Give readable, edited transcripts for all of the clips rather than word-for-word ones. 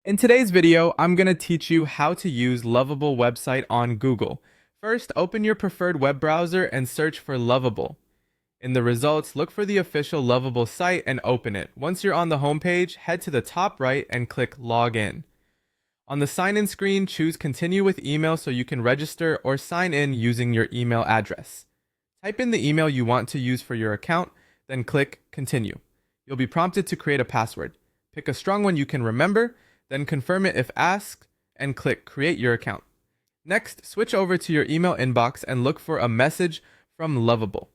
In today's video, I'm going to teach you how to use Lovable website on Google. First, open your preferred web browser and search for Lovable. In the results, look for the official Lovable site and open it. Once you're on the homepage, head to the top right and click Login. On the sign-in screen, choose Continue with Email so you can register or sign in using your email address. Type in the email you want to use for your account, then click Continue. You'll be prompted to create a password. Pick a strong one you can remember, then confirm it if asked, and click Create Your Account. Next, switch over to your email inbox and look for a message from Lovable.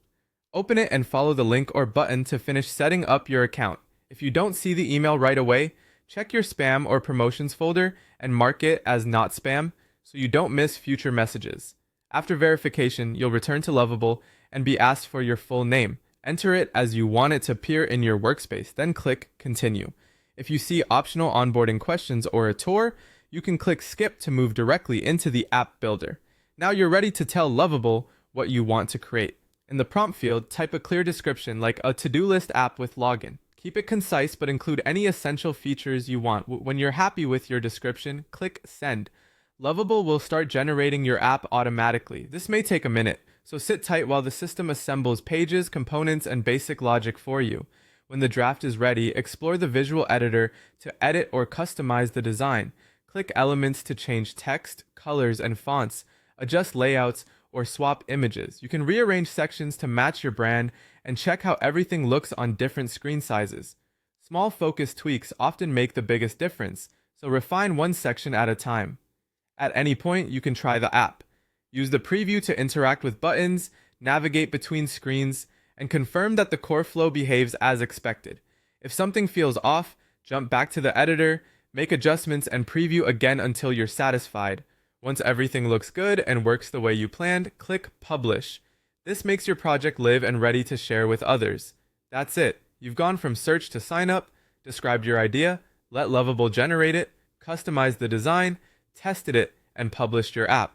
Open it and follow the link or button to finish setting up your account. If you don't see the email right away, check your spam or promotions folder and mark it as not spam so you don't miss future messages. After verification, you'll return to Lovable and be asked for your full name. Enter it as you want it to appear in your workspace, then click Continue. If you see optional onboarding questions or a tour, you can click Skip to move directly into the app builder. Now you're ready to tell Lovable what you want to create. In the prompt field, type a clear description like a to-do list app with login. Keep it concise but include any essential features you want. When you're happy with your description, click Send. Lovable will start generating your app automatically. This may take a minute, so sit tight while the system assembles pages, components, and basic logic for you. When the draft is ready, explore the visual editor to edit or customize the design. Click elements to change text, colors, and fonts, adjust layouts, or swap images. You can rearrange sections to match your brand and check how everything looks on different screen sizes. Small focus tweaks often make the biggest difference, so refine one section at a time. At any point, you can try the app. Use the preview to interact with buttons, navigate between screens, and confirm that the core flow behaves as expected. If something feels off, jump back to the editor, make adjustments, and preview again until you're satisfied. Once everything looks good and works the way you planned, click Publish. This makes your project live and ready to share with others. That's it. You've gone from search to sign up, described your idea, let Lovable generate it, customized the design, tested it, and published your app.